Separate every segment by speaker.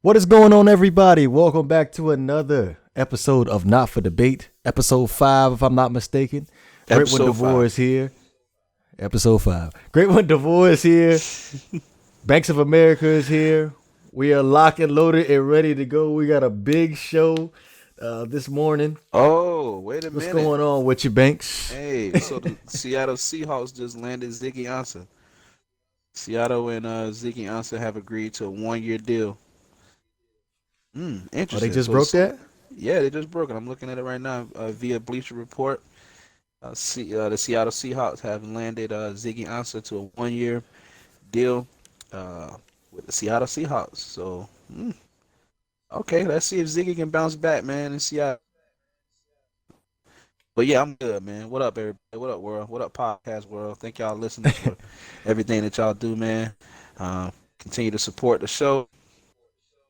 Speaker 1: What is going on, everybody? Welcome back to another episode of Not for Debate, episode 5, if I'm not mistaken. GreatOne DeVore is here. Episode 5. GreatOne DeVore is here. Banks of America is here. We are locked and loaded and ready to go. We got a big show this morning.
Speaker 2: Oh, wait a minute.
Speaker 1: What's going on with you, Banks?
Speaker 2: Hey, so the Seattle Seahawks just landed Ziggy Ansah. Seattle and Ziggy Ansah have agreed to a 1-year deal.
Speaker 1: Oh,
Speaker 2: Interesting.
Speaker 1: they just broke that?
Speaker 2: Yeah, they just broke it. I'm looking at it right now via Bleacher Report. The Seattle Seahawks have landed Ziggy Ansah to a 1-year deal with the Seattle Seahawks. So, okay, let's see if Ziggy can bounce back, man, in Seattle. But yeah, I'm good, man. What up, everybody? What up, world? What up, podcast world? Thank y'all listening for everything that y'all do, man. Continue to support the show.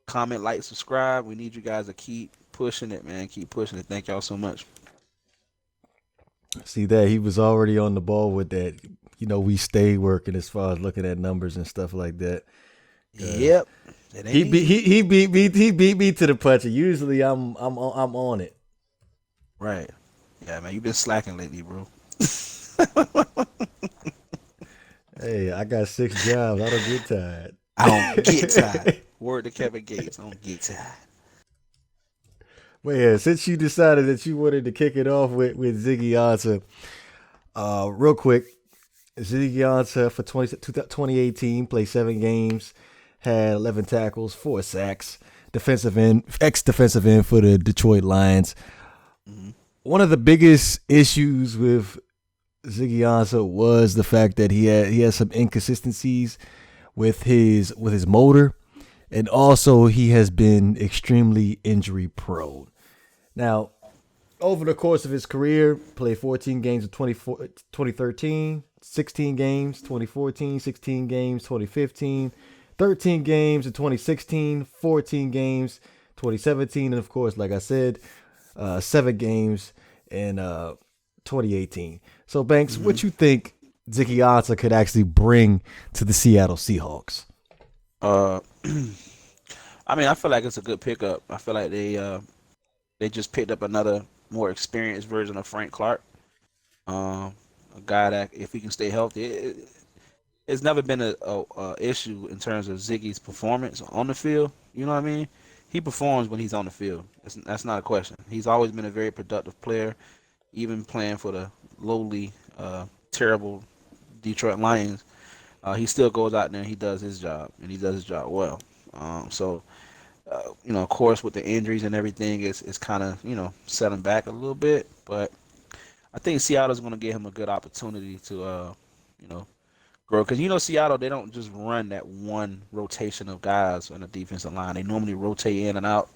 Speaker 2: Comment, like, subscribe. We need you guys to keep pushing it, man. Keep pushing it. Thank y'all so much.
Speaker 1: See that he was already on the ball with that. You know, we stay working as far as looking at numbers and stuff like that.
Speaker 2: Yep.
Speaker 1: He beat me to the punch. Usually I'm on it.
Speaker 2: Right. Yeah, man. You've been slacking lately, bro.
Speaker 1: Hey, I got 6 jobs. I don't get tired.
Speaker 2: I don't get tired. Word to Kevin Gates. I don't get tired.
Speaker 1: Well, yeah, since you decided that you wanted to kick it off with Ziggy Ansah, real quick, Ziggy Ansah for 2018 played 7 games, had 11 tackles, 4 sacks, ex-defensive end for the Detroit Lions. Mm-hmm. One of the biggest issues with Ziggy Ansah was the fact that he had some inconsistencies with his motor, and also he has been extremely injury prone. Now, over the course of his career, played 14 games in 2013, 16 games 2014, 16 games 2015, 13 games in 2016, 14 games 2017, and of course, like I said, 7 games in 2018. So, Banks, what you think Ziggy Ansah could actually bring to the Seattle Seahawks?
Speaker 2: I mean, I feel like it's a good pickup. I feel like they just picked up another more experienced version of Frank Clark. A guy that, if he can stay healthy, it's never been a issue in terms of Ziggy's performance on the field. You know what I mean? He performs when he's on the field. That's not a question. He's always been a very productive player, even playing for the lowly, terrible Detroit Lions. He still goes out there and he does his job, and he does his job well. Of course, with the injuries and everything, it's kind of, set him back a little bit. But I think Seattle's going to give him a good opportunity to, grow. Because, Seattle, they don't just run that one rotation of guys on the defensive line. They normally rotate in and out.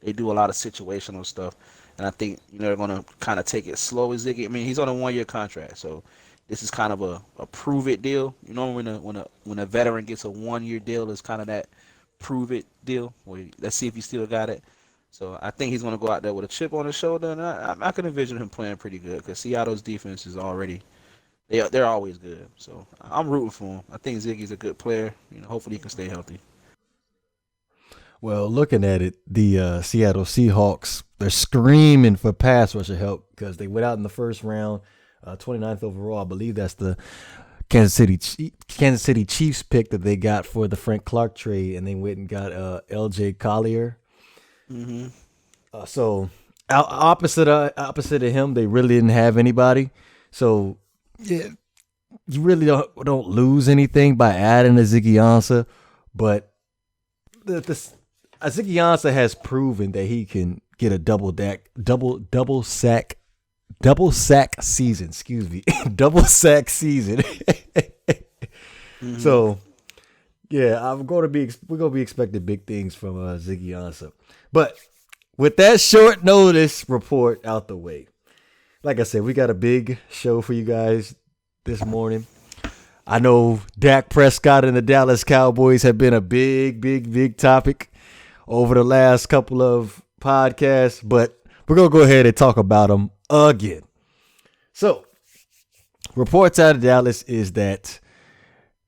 Speaker 2: They do a lot of situational stuff. And I think, they're going to kind of take it slow with Ziggy. I mean, he's on a 1-year contract, so this is kind of a prove-it deal. When a veteran gets a 1-year deal, it's kind of that prove-it deal. Let's see if he still got it. So I think he's going to go out there with a chip on his shoulder, and I can envision him playing pretty good because Seattle's defense is already they're always good. So I'm rooting for him. I think Ziggy's a good player. Hopefully he can stay healthy.
Speaker 1: Well, looking at it, the Seattle Seahawks, they're screaming for pass rusher help because they went out in the first round, 29th overall. I believe that's the Kansas City Chiefs pick that they got for the Frank Clark trade, and they went and got L.J. Collier.
Speaker 2: Mm-hmm.
Speaker 1: So opposite of him, they really didn't have anybody. So yeah, you really don't lose anything by adding a Ziggy Ansah, but Ziggy Ansah has proven that he can get a double sack season. Excuse me, double sack season. Mm-hmm. So, yeah, we're gonna be expecting big things from Ziggy Ansah. But with that short notice report out the way, like I said, we got a big show for you guys this morning. I know Dak Prescott and the Dallas Cowboys have been a big topic over the last couple of podcasts, but we're going to go ahead and talk about them again. So, reports out of Dallas is that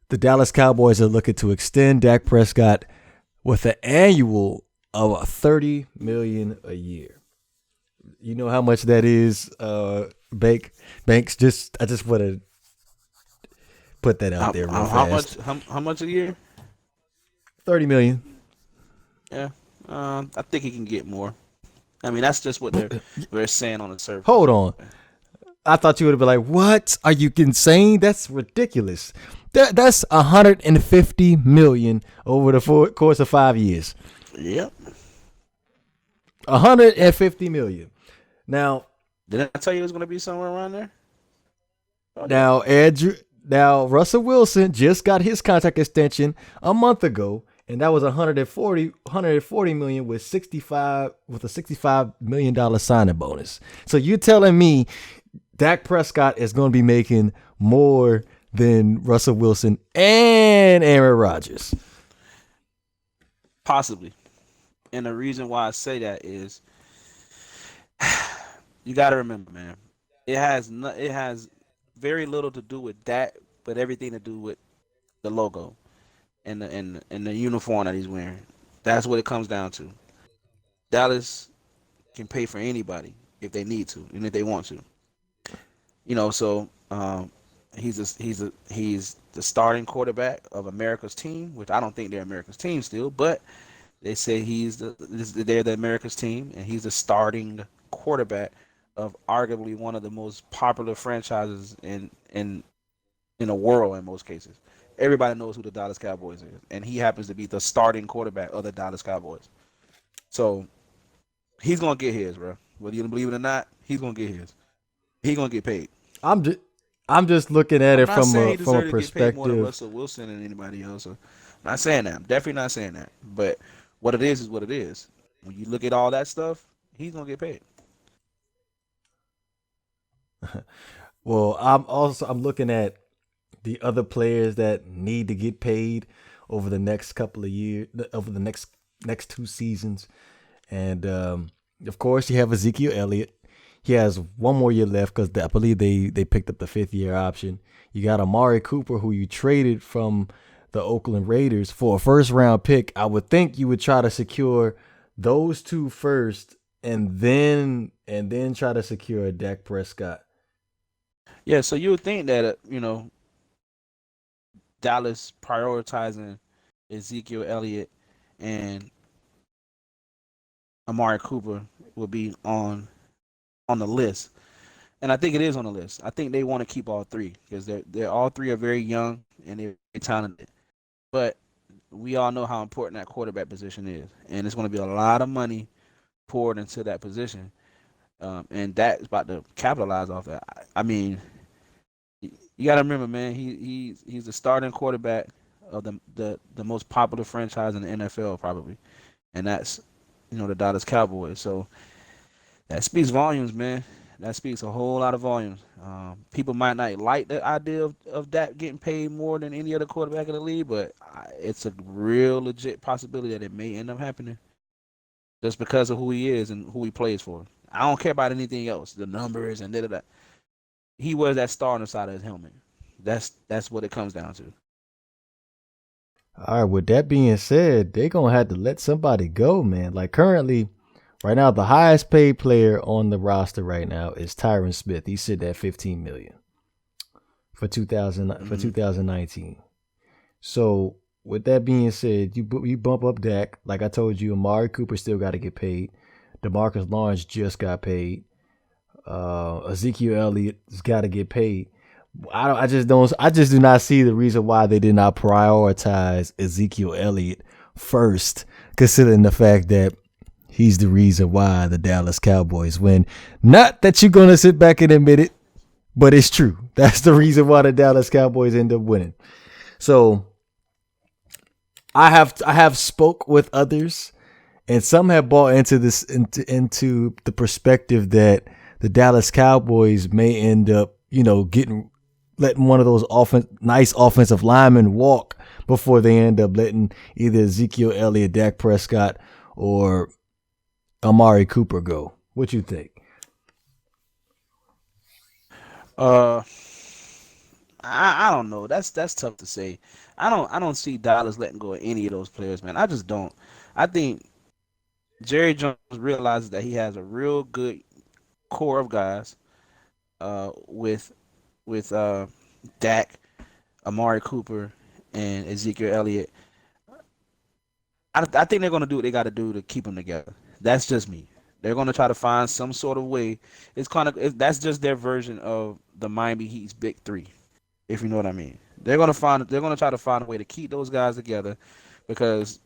Speaker 1: the Dallas Cowboys are looking to extend Dak Prescott with an annual of $30 million a year. You know how much that is, Banks. I just want to put that out there real
Speaker 2: How much?
Speaker 1: fast.
Speaker 2: How much a year?
Speaker 1: 30 million.
Speaker 2: Yeah. I think he can get more. I mean, that's just what they're saying on the surface.
Speaker 1: Hold on. I thought you would have been like, "What? Are you insane? That's ridiculous. That's 150 million over the course of 5 years.
Speaker 2: Yep.
Speaker 1: 150 million. Now,
Speaker 2: Did I tell you it was going to be somewhere around there? Oh, yeah.
Speaker 1: now Russell Wilson just got his contract extension a month ago, and that was 140 million with a $65 million signing bonus. So you're telling me Dak Prescott is going to be making more than Russell Wilson and Aaron Rodgers?
Speaker 2: Possibly. And the reason why I say that is you got to remember, man, it has very little to do with that, but everything to do with the logo and the uniform that he's wearing. That's what it comes down to. Dallas can pay for anybody if they need to and if they want to. So he's the starting quarterback of America's team, which I don't think they're America's team still, but they say they're the America's team, and he's the starting quarterback of arguably one of the most popular franchises in the world in most cases. Everybody knows who the Dallas Cowboys is, and he happens to be the starting quarterback of the Dallas Cowboys. So he's gonna get his, bro. Whether you believe it or not, he's gonna get his. He's gonna get paid.
Speaker 1: I'm just looking at
Speaker 2: I'm
Speaker 1: it
Speaker 2: not saying he
Speaker 1: from a
Speaker 2: deserves to get paid more than
Speaker 1: perspective.
Speaker 2: Russell Wilson and anybody else. I'm not saying that. I'm definitely not saying that. But what it is what it is. When you look at all that stuff, he's gonna get paid.
Speaker 1: Well, I'm looking at the other players that need to get paid over the next couple of years, over the next 2 seasons, and of course you have Ezekiel Elliott. He has one more year left because I believe they picked up the 5th-year option. You got Amari Cooper, who you traded from the Oakland Raiders for a first-round pick. I would think you would try to secure those two first, and then try to secure Dak Prescott.
Speaker 2: Yeah, so you would think that Dallas prioritizing Ezekiel Elliott and Amari Cooper will be on the list. And I think it is on the list. I think they want to keep all three because they're all three are very young and they're talented. But we all know how important that quarterback position is, and it's going to be a lot of money poured into that position, and Dak's about to capitalize off that. I mean, you got to remember, man, he's the starting quarterback of the most popular franchise in the NFL probably, and that's the Dallas Cowboys. So that speaks volumes, man. That speaks a whole lot of volumes. People might not like the idea of that getting paid more than any other quarterback in the league, but it's a real legit possibility that it may end up happening just because of who he is and who he plays for. I don't care about anything else, the numbers and da. He wears that star on the side of his helmet. That's what it comes down to.
Speaker 1: All right, with that being said, they're going to have to let somebody go, man. Like currently, right now, the highest paid player on the roster right now is Tyron Smith. He's sitting at 15 million for 2019. So with that being said, you bump up Dak. Like I told you, Amari Cooper still got to get paid. DeMarcus Lawrence just got paid. Ezekiel Elliott's got to get paid. I just do not see the reason why they did not prioritize Ezekiel Elliott first, considering the fact that he's the reason why the Dallas Cowboys win. Not that you're going to sit back and admit it, but it's true. That's the reason why the Dallas Cowboys end up winning. So I have spoke with others, and some have bought into this into the perspective that the Dallas Cowboys may end up, letting one of those nice offensive linemen walk before they end up letting either Ezekiel Elliott, Dak Prescott, or Amari Cooper go. What you think?
Speaker 2: I I don't know. That's tough to say. I don't see Dallas letting go of any of those players, man. I just don't. I think Jerry Jones realizes that he has a real good core of guys with Dak, Amari Cooper, and Ezekiel Elliott. I think they're going to do what they got to do to keep them together. That's just me. They're going to try to find some sort of way. It's kind of that's just their version of the Miami Heat's big three, if you know what I mean. They're going to try to find a way to keep those guys together because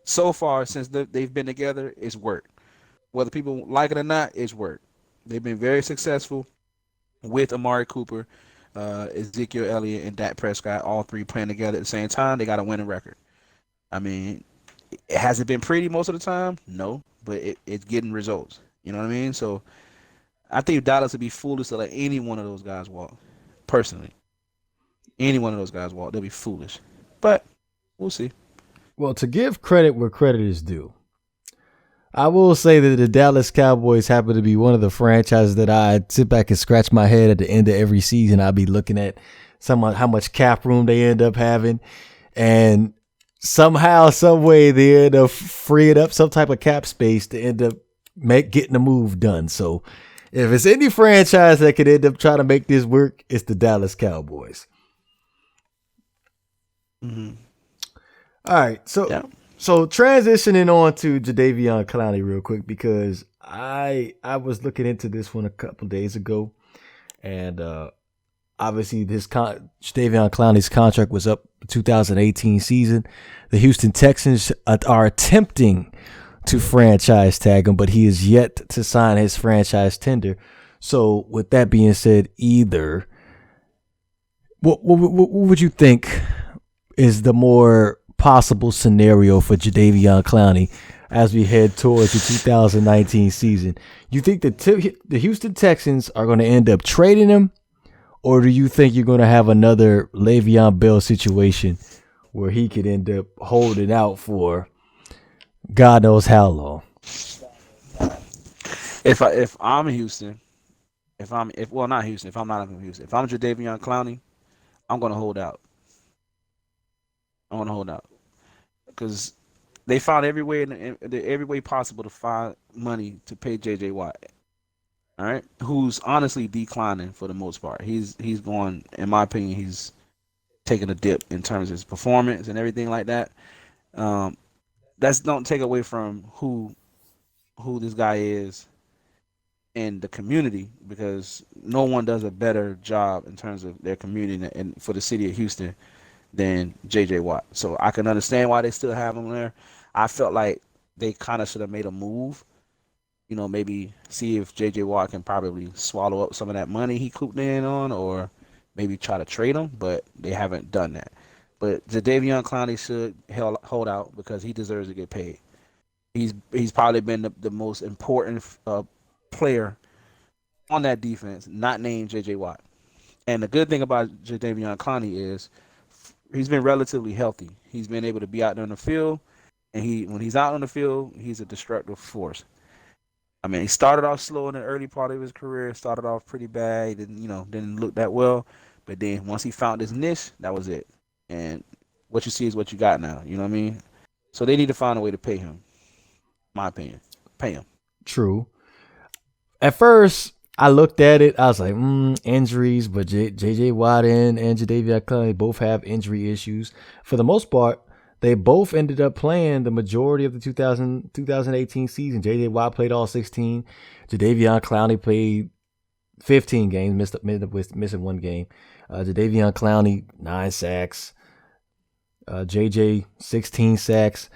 Speaker 2: so far since they've been together, it's worked. Whether people like it or not, it's worked. They've been very successful with Amari Cooper, Ezekiel Elliott, and Dak Prescott, all three playing together at the same time. They got a winning record. I mean, has it been pretty most of the time? No, but it's getting results. You know what I mean? So I think Dallas would be foolish to let any one of those guys walk. Personally, any one of those guys walk, they'll be foolish. But we'll see.
Speaker 1: Well, to give credit where credit is due, I will say that the Dallas Cowboys happen to be one of the franchises that I sit back and scratch my head at the end of every season. I'll be looking at how much cap room they end up having, and somehow, some way, they end up freeing up some type of cap space to end up getting the move done. So, if it's any franchise that could end up trying to make this work, it's the Dallas Cowboys.
Speaker 2: Mm-hmm.
Speaker 1: All right, so transitioning on to Jadeveon Clowney real quick because I was looking into this one a couple days ago, and obviously Jadeveon Clowney's contract was up 2018 season. The Houston Texans are attempting to franchise tag him, but he is yet to sign his franchise tender. So with that being said, what would you think is the more possible scenario for Jadeveon Clowney as we head towards the 2019 season? You think that the Houston Texans are going to end up trading him, or do you think you're going to have another Le'Veon Bell situation where he could end up holding out for God knows how long?
Speaker 2: If I'm Houston, if I'm not Houston, if I'm Jadeveon Clowney, I'm going to hold out. Because they found every way possible to find money to pay J.J. Watt. All right, who's honestly declining for the most part. He's going, in my opinion, he's taking a dip in terms of his performance and everything like that. That's don't take away from who this guy is in the community, because no one does a better job in terms of their community and for the city of Houston than J.J. Watt. So I can understand why they still have him there. I felt like they kind of should have made a move. You know, maybe see if J.J. Watt can probably swallow up some of that money he cooped in on, or maybe try to trade him, but they haven't done that. But Jadeveon Clowney should hold out because he deserves to get paid. He's probably been the most important player on that defense, not named J.J. Watt. And the good thing about Jadeveon Clowney is he's been relatively healthy. He's been able to be out there on the field, and when he's out on the field, he's a destructive force. I mean, he started off slow in the early part of his career. Started off pretty bad. He didn't look that well. But then once he found his niche, that was it. And what you see is what you got now. You know what I mean? So they need to find a way to pay him. My opinion, pay him.
Speaker 1: True. At first, I looked at it. I was like, injuries, but J.J. Watt and Jadeveon Clowney both have injury issues. For the most part, they both ended up playing the majority of the 2018 season. J.J. Watt played all 16. Jadeveon Clowney played 15 games, missing one game. Jadeveon Clowney, 9 sacks. J.J., 16 sacks.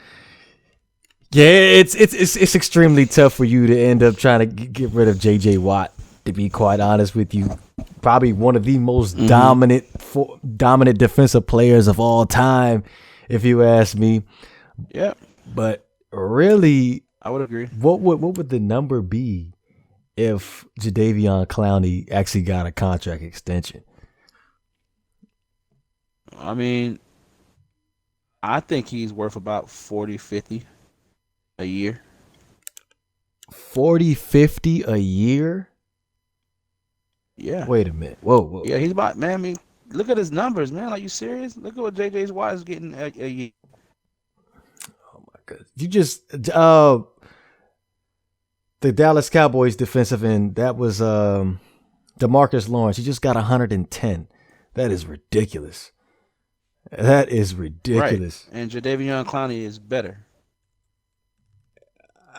Speaker 1: Yeah, it's extremely tough for you to end up trying to get rid of J.J. Watt, to be quite honest with you. Probably one of the most dominant defensive players of all time, if you ask me.
Speaker 2: Yeah.
Speaker 1: But really,
Speaker 2: I would agree.
Speaker 1: What would the number be if Jadeveon Clowney actually got a contract extension?
Speaker 2: I mean, I think he's worth about 40, 50 a year.
Speaker 1: 40, 50 a year?
Speaker 2: Yeah.
Speaker 1: Wait a minute. Whoa.
Speaker 2: Yeah, he's about, man, I mean, look at his numbers, man. Are you serious? Look at what J.J. Watt is getting a year.
Speaker 1: Oh my god! You just the Dallas Cowboys defensive end, that was DeMarcus Lawrence. He just got 110. That is ridiculous. That is
Speaker 2: Right.
Speaker 1: ridiculous.
Speaker 2: And Jadeveon Clowney is better.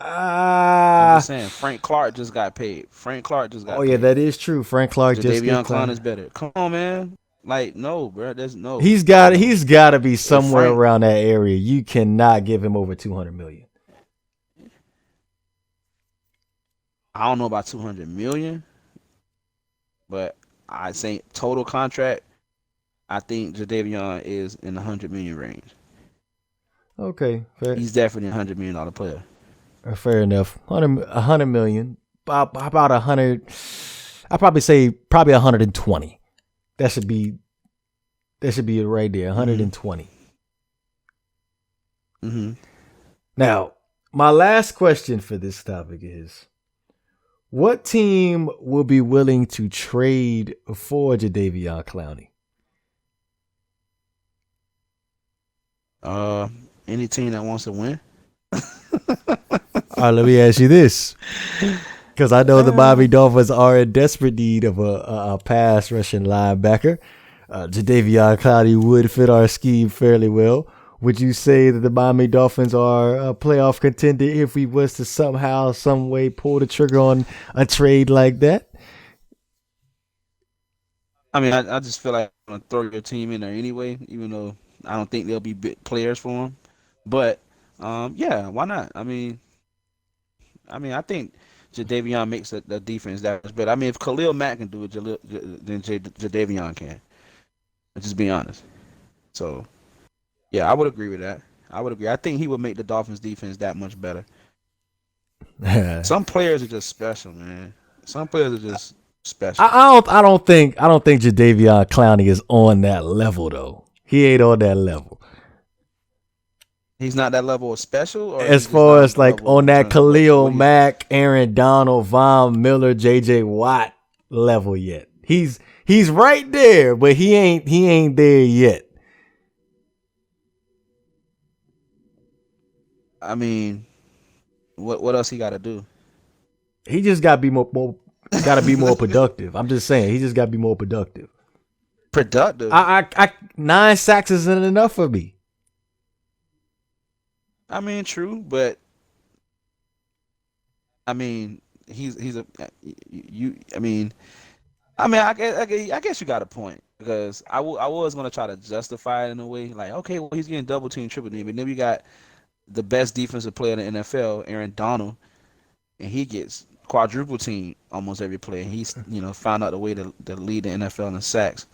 Speaker 2: I'm
Speaker 1: Ah,
Speaker 2: just saying. Frank Clark just got paid. Frank Clark just
Speaker 1: oh
Speaker 2: got
Speaker 1: yeah,
Speaker 2: paid.
Speaker 1: that is true. Frank Clark just
Speaker 2: Jadeveon
Speaker 1: get
Speaker 2: Clowney
Speaker 1: claimed.
Speaker 2: is better. Come on, man. Like, no, bro. There's no,
Speaker 1: He's got
Speaker 2: no.
Speaker 1: he's got to be
Speaker 2: If
Speaker 1: somewhere
Speaker 2: Frank,
Speaker 1: around that area. You cannot give him over 200 million.
Speaker 2: I don't know about 200 million, but I think total contract, I think Jadeveon is in the 100 million range.
Speaker 1: Okay, fair,
Speaker 2: He's definitely $100 million player.
Speaker 1: fair enough. 100 million. About 100. I probably say probably 120. That should be it right there.
Speaker 2: Mm-hmm.
Speaker 1: 120.
Speaker 2: Mm-hmm.
Speaker 1: Now, my last question for this topic is: what team will be willing to trade for Jadeveon Clowney?
Speaker 2: Any team that wants to win.
Speaker 1: All right, let me ask you this, because I know the Miami Dolphins are in desperate need of a pass rushing linebacker. Jadeveon Clowney would fit our scheme fairly well. Would you say that the Miami Dolphins are a playoff contender if we was to somehow, some way pull the trigger on a trade like that?
Speaker 2: I mean, I just feel like I'm gonna throw your team in there anyway, even though I don't think they'll be big players for him. But yeah, why not? I think Jadeveon makes the defense that much better. I mean, if Khalil Mack can do it, then Jadeveon can. Let's just be honest. So yeah, I would agree with that. I would agree. I think he would make the Dolphins defense that much better.
Speaker 1: I,
Speaker 2: Some players are just special, man. Some players are just special.
Speaker 1: I don't think Jadeveon Clowney is on that level though. He ain't on that level.
Speaker 2: He's not that level of special, or
Speaker 1: As
Speaker 2: he's just
Speaker 1: far
Speaker 2: not on
Speaker 1: as
Speaker 2: the
Speaker 1: like
Speaker 2: level
Speaker 1: on
Speaker 2: in
Speaker 1: that
Speaker 2: terms of
Speaker 1: Khalil
Speaker 2: what he's.
Speaker 1: Mack, Aaron Donald, Von Miller, JJ Watt level yet. He's right there, but he ain't there yet.
Speaker 2: I mean, what else he got to do?
Speaker 1: He just gotta be gotta be more productive. I'm just saying, he just gotta be more productive.
Speaker 2: Productive.
Speaker 1: 9 sacks isn't enough for me.
Speaker 2: I mean, true, but I mean, he's a you. I guess you got a point because I was gonna try to justify it in a way like, okay, well, he's getting double team, triple team, and then we got the best defensive player in the NFL, Aaron Donald, and he gets quadruple team almost every play. And he's found out the way to lead the NFL in sacks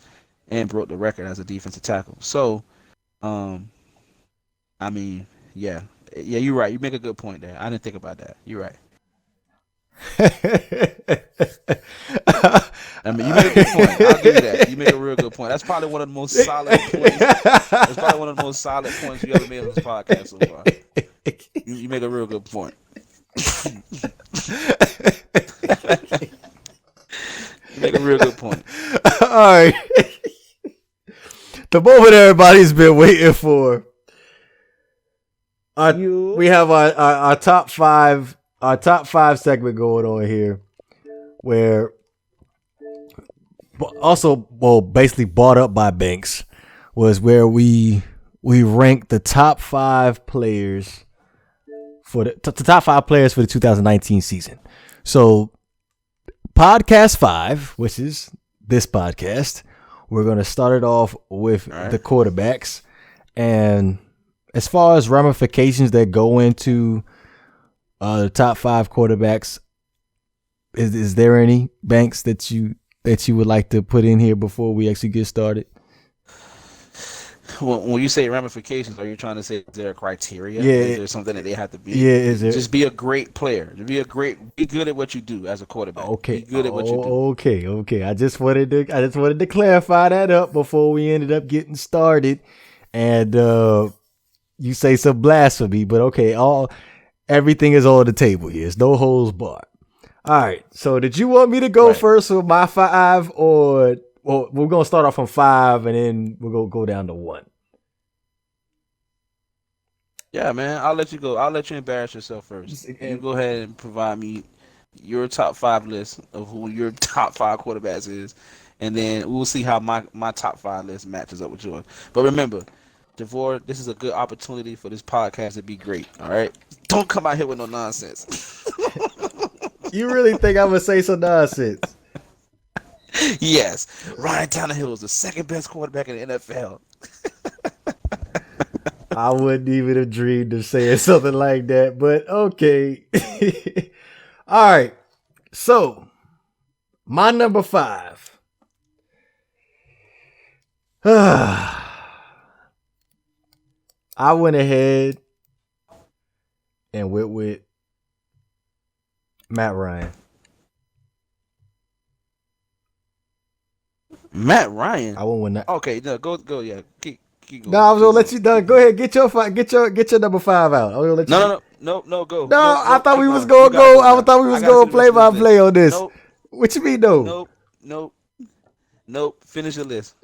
Speaker 2: and broke the record as a defensive tackle. So, I mean, yeah, you're right. You make a good point there. I didn't think about that. You're right. I mean, you make a good point. I'll give you that. You make a real good point. That's probably one of the most solid points. That's probably one of the most solid points you ever made on this podcast so far. You make a real good point. You make a real good point.
Speaker 1: All right. The moment everybody's been waiting for. We have our top five segment going on here, where also basically bought up by Banks, was where we ranked the top 5 players for the top 5 players for the 2019 season. So podcast 5, which is this podcast, we're going to start it off with the quarterbacks. And as far as ramifications that go into the top 5 quarterbacks, is there any, Banks, that you would like to put in here before we actually get started?
Speaker 2: Well, when you say ramifications, are you trying to say is there a criteria?
Speaker 1: Yeah.
Speaker 2: Is there something that they have to be?
Speaker 1: Yeah, is there?
Speaker 2: Just be a great player. Be good at what you do as a quarterback.
Speaker 1: Okay.
Speaker 2: Be good at what you do.
Speaker 1: Okay. I just wanted to clarify that up before we ended up getting started. And you say some blasphemy, but okay, everything is on the table here. It's no holds barred. All right. So did you want me to go first with my 5, or Well, we're gonna start off from 5, and then we'll go down to 1.
Speaker 2: Yeah, man. I'll let you go. I'll let you embarrass yourself first. You
Speaker 1: And
Speaker 2: go ahead and provide me your top five list of who your top five quarterbacks is, and then we'll see how my top five list matches up with yours. But remember, DeVore, this is a good opportunity for this podcast to be great. All right, don't come out here with no nonsense.
Speaker 1: you really think I'm gonna say some nonsense?
Speaker 2: Yes, Ryan Tannehill is the second best quarterback in the NFL.
Speaker 1: I wouldn't even have dreamed of saying something like that, but okay. All right. So, my number 5. I went ahead and went with Matt Ryan.
Speaker 2: Matt Ryan.
Speaker 1: I went with that.
Speaker 2: Okay, no, go, yeah, keep going.
Speaker 1: No, I was gonna let you done. Go ahead, get your number 5 out. I was gonna let you.
Speaker 2: No, go.
Speaker 1: No,
Speaker 2: No,
Speaker 1: I thought
Speaker 2: keep
Speaker 1: we was
Speaker 2: going. You
Speaker 1: gonna
Speaker 2: gotta
Speaker 1: go.
Speaker 2: go
Speaker 1: I
Speaker 2: now.
Speaker 1: thought we
Speaker 2: I
Speaker 1: was
Speaker 2: gotta see
Speaker 1: going
Speaker 2: the rest
Speaker 1: play
Speaker 2: of
Speaker 1: by
Speaker 2: this
Speaker 1: play
Speaker 2: list.
Speaker 1: on this.
Speaker 2: Nope,
Speaker 1: What you mean, no?
Speaker 2: nope. Finish your list.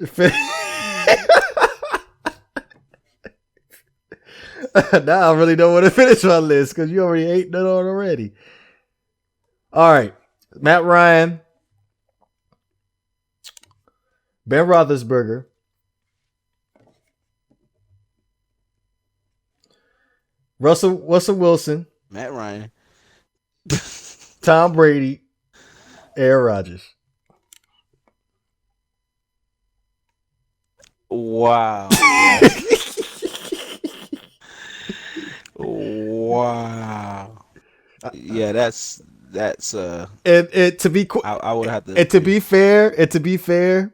Speaker 1: Now I really don't want to finish my list because you already ate that on already. All right, Matt Ryan, Ben Roethlisberger, Russell Wilson,
Speaker 2: Matt Ryan.
Speaker 1: Tom Brady, Aaron Rodgers.
Speaker 2: Wow. Wow. Yeah, that's
Speaker 1: And
Speaker 2: I would have to
Speaker 1: and to
Speaker 2: agree.
Speaker 1: be fair,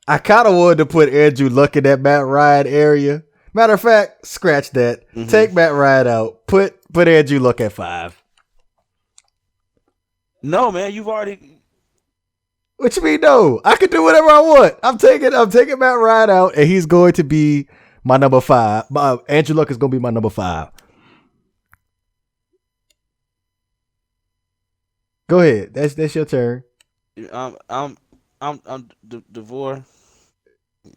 Speaker 1: I kind of wanted to put Andrew Luck in that Matt Ryan area. Matter of fact, scratch that.
Speaker 2: Mm-hmm.
Speaker 1: Take Matt Ryan out. Put Andrew Luck at 5.
Speaker 2: No, man, you've already.
Speaker 1: What you mean? No, I can do whatever I want. I'm taking Matt Ryan out, and he's going to be my number 5. Andrew Luck is going to be my number 5. Go ahead. That's your turn.
Speaker 2: I'm DeVore.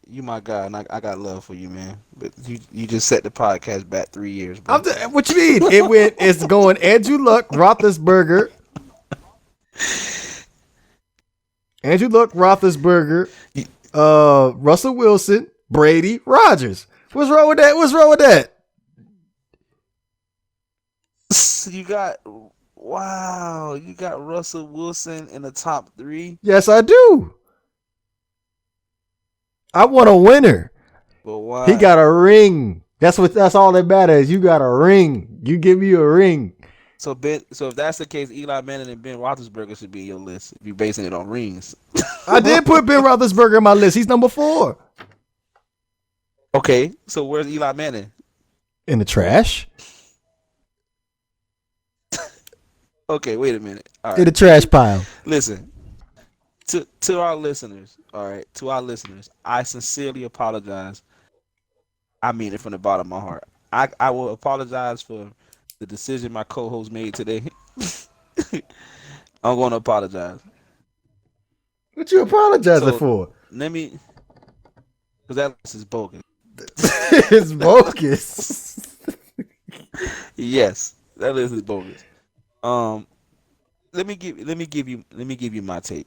Speaker 2: You my guy, and I got love for you, man. But you just set the podcast back 3 years, bro.
Speaker 1: What you mean? It's going Andrew Luck, Roethlisberger. Andrew Luck, Roethlisberger, Russell Wilson, Brady, Rodgers. What's wrong with that?
Speaker 2: You got you got Russell Wilson in the top 3.
Speaker 1: Yes, I do. I want a winner.
Speaker 2: But why?
Speaker 1: He got a ring. That's all that matters. You got a ring. You give me a ring.
Speaker 2: So if that's the case, Eli Manning and Ben Roethlisberger should be in your list if you're basing it on rings.
Speaker 1: I did put Ben Roethlisberger in my list. He's number 4.
Speaker 2: Okay, so where's Eli Manning?
Speaker 1: In the trash.
Speaker 2: Okay, wait a minute. All right.
Speaker 1: In the trash pile.
Speaker 2: Listen, to our listeners, all right, to our listeners, I sincerely apologize. I mean it from the bottom of my heart. I will apologize for the decision my co-host made today. I'm going to apologize.
Speaker 1: What you apologizing for?
Speaker 2: Let me, because that list is bogus.
Speaker 1: It's bogus.
Speaker 2: Yes, that list is bogus. Let me give you my take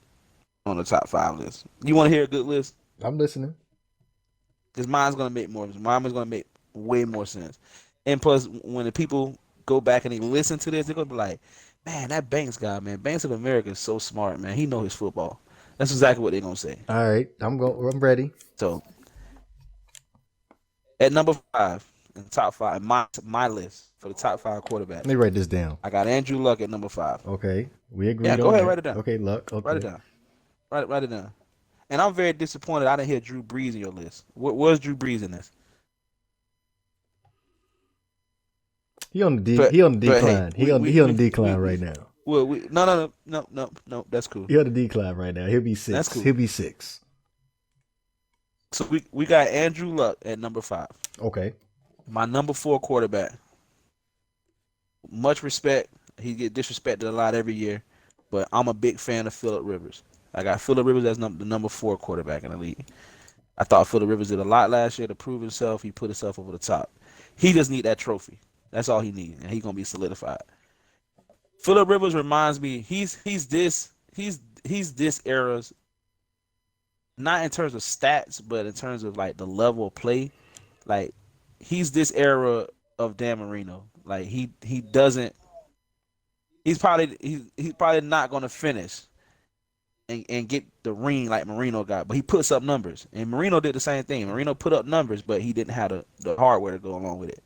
Speaker 2: on the top 5 list. You want to hear a good list?
Speaker 1: I'm listening.
Speaker 2: Because mine's gonna make way more sense. And plus, when the people go back and they listen to this, they're gonna be like, "Man, that Banks guy, man, Banks of America is so smart, man. He knows his football." That's exactly what they're gonna say.
Speaker 1: All right, I'm ready.
Speaker 2: So, at number 5, in the top 5, my list for the top 5 quarterbacks.
Speaker 1: Let me write this down.
Speaker 2: I got Andrew Luck at number 5.
Speaker 1: Okay, we agreed.
Speaker 2: Yeah, go ahead, write it down.
Speaker 1: Okay, Luck. Okay,
Speaker 2: write it down. Write it down. And I'm very disappointed I didn't hear Drew Brees in your list. Where's Drew Brees in this?
Speaker 1: He on the decline. He on the decline right now.
Speaker 2: Well, no. That's cool.
Speaker 1: He on the decline right now. He'll be 6.
Speaker 2: That's cool.
Speaker 1: He'll be 6.
Speaker 2: So we got Andrew Luck at number 5.
Speaker 1: Okay.
Speaker 2: My number 4 quarterback. Much respect. He get disrespected a lot every year, but I'm a big fan of Phillip Rivers. I got Phillip Rivers as the number 4 quarterback in the league. I thought Phillip Rivers did a lot last year to prove himself. He put himself over the top. He just need that trophy. That's all he needs, and he's gonna be solidified. Phillip Rivers reminds me he's this era's, not in terms of stats, but in terms of like the level of play. Like he's this era of Dan Marino. Like he's probably not gonna finish and get the ring like Marino got, but he puts up numbers. And Marino did the same thing. Marino put up numbers, but he didn't have the hardware to go along with it.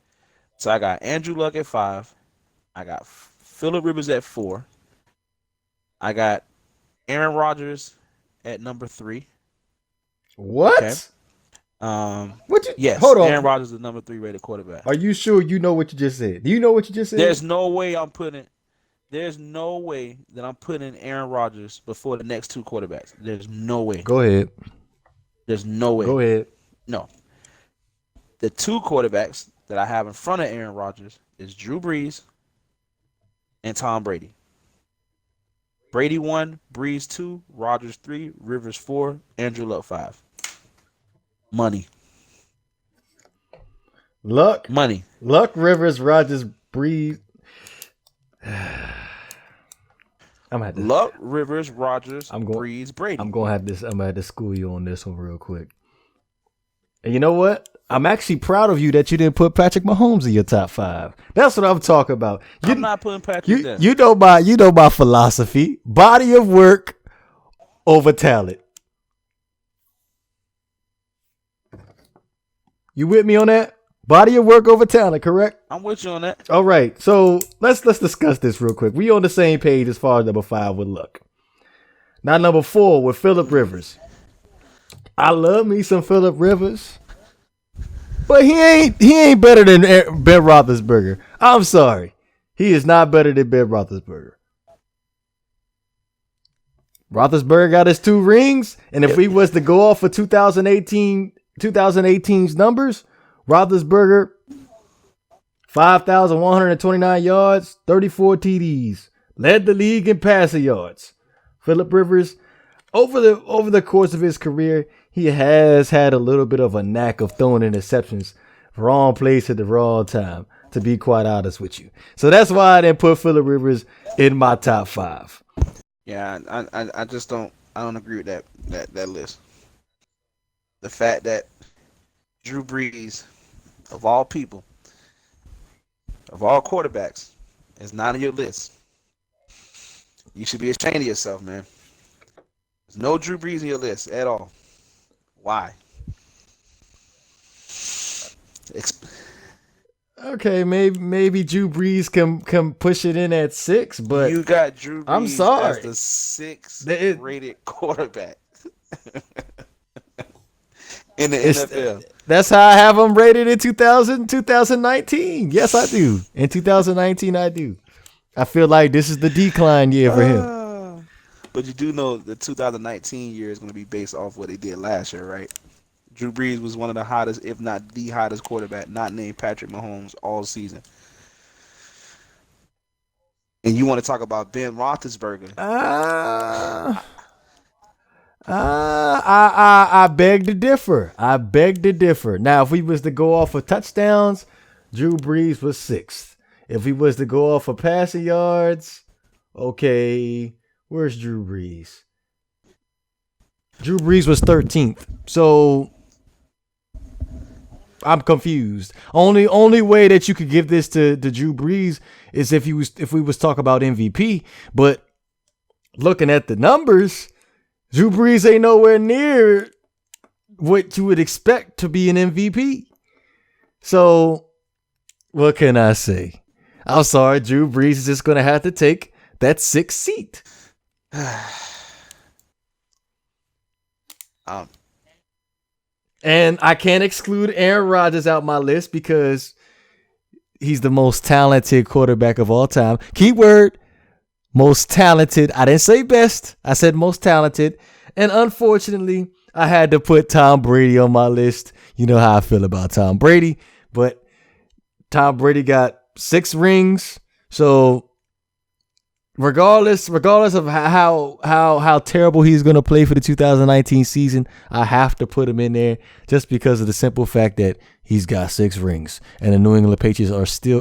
Speaker 2: So I got Andrew Luck at 5. I got Phillip Rivers at 4. I got Aaron Rodgers at number 3.
Speaker 1: What?
Speaker 2: Okay.
Speaker 1: What you?
Speaker 2: Yes.
Speaker 1: Hold on.
Speaker 2: Aaron Rodgers is the number 3 rated quarterback.
Speaker 1: Are you sure you know what you just said? Do you know what you just said?
Speaker 2: There's no way that I'm putting Aaron Rodgers before the next 2 quarterbacks. There's no way.
Speaker 1: Go ahead.
Speaker 2: There's no way.
Speaker 1: Go ahead.
Speaker 2: No. The 2 quarterbacks that I have in front of Aaron Rodgers is Drew Brees and Tom Brady. Brady 1, Brees 2, Rodgers 3, Rivers 4, Andrew Luck 5. Money.
Speaker 1: Money. Luck, Rivers, Rodgers, Brees.
Speaker 2: Luck, Rivers, Rodgers, Brees, Brady.
Speaker 1: I'm gonna have to school you on this one real quick. And you know what? I'm actually proud of you that you didn't put Patrick Mahomes in your top 5. That's what I'm talking about.
Speaker 2: I'm not putting Patrick there.
Speaker 1: You know my philosophy. Body of work over talent. You with me on that? Body of work over talent, correct?
Speaker 2: I'm with you on that.
Speaker 1: All right. So let's discuss this real quick. We on the same page as far as number 5 with Luck. Now number 4 with Phillip Rivers. I love me some Phillip Rivers, but he ain't better than Ben Roethlisberger. I'm sorry, he is not better than Ben Roethlisberger. Roethlisberger got his 2 rings, and if we was to go off of 2018's numbers, Roethlisberger 5,129 yards, 34 TDs, led the league in passing yards. Phillip Rivers, over the course of his career, he has had a little bit of a knack of throwing interceptions, wrong place at the wrong time, to be quite honest with you. So that's why I didn't put Phillip Rivers in my top 5.
Speaker 2: Yeah, I just don't agree with that list. The fact that Drew Brees, of all people, of all quarterbacks, is not on your list. You should be ashamed of yourself, man. There's no Drew Brees on your list at all. Why?
Speaker 1: Okay, maybe Drew Brees can push it in at 6, but
Speaker 2: you got Drew Brees
Speaker 1: I'm sorry.
Speaker 2: as the 6th rated quarterback in the NFL.
Speaker 1: That's how I have him rated in 2019. Yes, I do. In 2019, I do. I feel like this is the decline year for him.
Speaker 2: But you do know the 2019 year is going to be based off what they did last year, right? Drew Brees was one of the hottest, if not the hottest quarterback, not named Patrick Mahomes, all season. And you want to talk about Ben Roethlisberger?
Speaker 1: I beg to differ. Now, if we was to go off of touchdowns, Drew Brees was 6th. If we was to go off of passing yards, okay, where's Drew Brees? Drew Brees was 13th. So I'm confused. Only way that you could give this to Drew Brees is if we was talking about MVP. But looking at the numbers, Drew Brees ain't nowhere near what you would expect to be an MVP. So what can I say? I'm sorry, Drew Brees is just gonna have to take that 6th seat. And I can't exclude Aaron Rodgers out my list because he's the most talented quarterback of all time. Keyword, most talented. I didn't say best. I said most talented. And unfortunately, I had to put Tom Brady on my list. You know how I feel about Tom Brady. But Tom Brady got 6 rings. So regardless of how terrible he's going to play for the 2019 season, I have to put him in there just because of the simple fact that he's got 6 rings, and the New England Patriots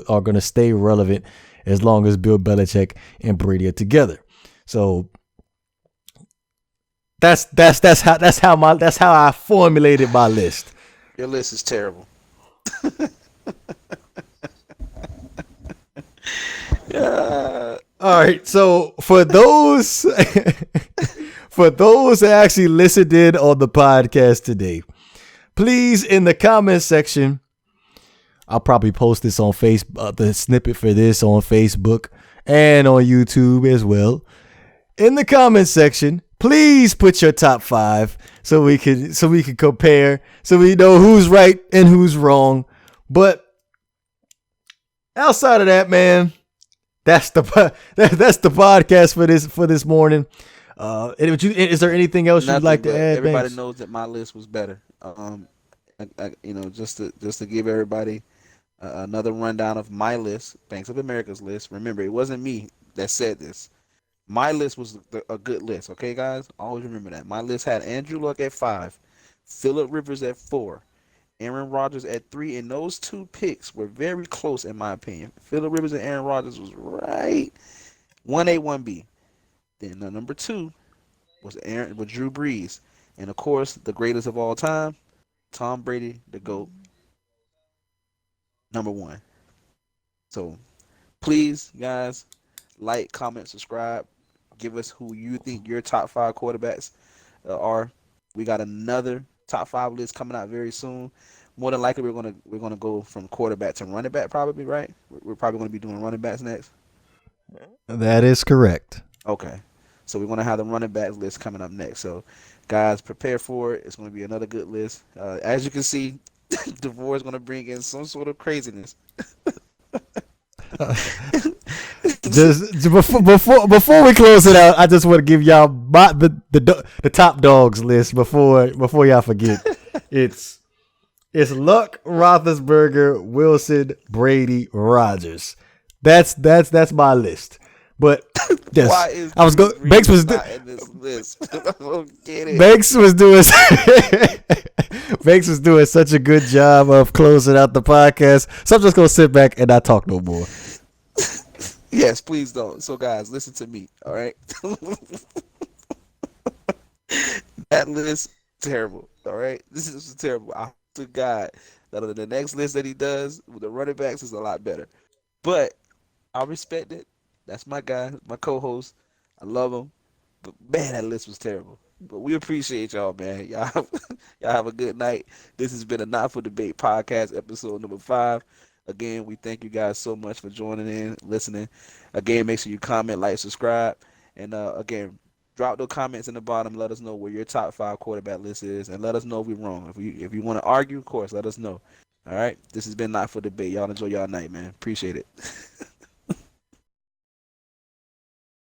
Speaker 1: are going to stay relevant as long as Bill Belichick and Brady are together. So that's how I formulated my list.
Speaker 2: Your list is terrible. Yeah.
Speaker 1: All right, so for those that actually listened in on the podcast today, please in the comment section, I'll probably post this on Facebook, the snippet for this on Facebook and on YouTube as well. In the comment section, please put your top 5 so we can compare, so we know who's right and who's wrong. But outside of that, man, that's the podcast for this morning. Is there anything else you'd like to add?
Speaker 2: Everybody
Speaker 1: Banks?
Speaker 2: knows that my list was better. Just to give everybody another rundown of my list, Banks of America's list. Remember, it wasn't me that said this. My list was a good list. Okay, guys, always remember that. My list had Andrew Luck at 5, Phillip Rivers at 4, Aaron Rodgers at 3, and those 2 picks were very close in my opinion. Phillip Rivers and Aaron Rodgers was right 1A, 1B. Then number 2 was Drew Brees, and of course the greatest of all time, Tom Brady, the GOAT, number 1. So please, guys, like, comment, subscribe. Give us who you think your top 5 quarterbacks are. We got another top 5 list coming out very soon. More than likely, we're gonna go from quarterback to running back, probably, right? We're probably gonna be doing running backs next.
Speaker 1: That is correct.
Speaker 2: Okay, so we're gonna have the running backs list coming up next. So, guys, prepare for it. It's gonna be another good list. As you can see, DeVore is gonna bring in some sort of craziness.
Speaker 1: Just before we close it out, I just want to give y'all the top dogs list before y'all forget. It's Luck, Roethlisberger, Wilson, Brady, Rodgers. That's my list. But yes,
Speaker 2: Why is
Speaker 1: Banks was
Speaker 2: not in this list? I don't get it.
Speaker 1: Banks was doing Banks was doing such a good job of closing out the podcast. So I'm just gonna sit back and not talk no more.
Speaker 2: Yes, please don't. So, guys, listen to me. All right, that list terrible. All right, this is terrible. I hope to God that the next list that he does with the running backs is a lot better. But I respect it. That's my guy, my co-host. I love him. But man, that list was terrible. But we appreciate y'all, man. Y'all have a good night. This has been a Not For Debate podcast, episode number 5. Again, we thank you guys so much for joining in, listening. Again, make sure you comment, like, subscribe. And again, drop those comments in the bottom. Let us know where your top 5 quarterback list is. And let us know if we're wrong. If you want to argue, of course, let us know. All right? This has been Not For Debate. Y'all enjoy y'all night, man. Appreciate it.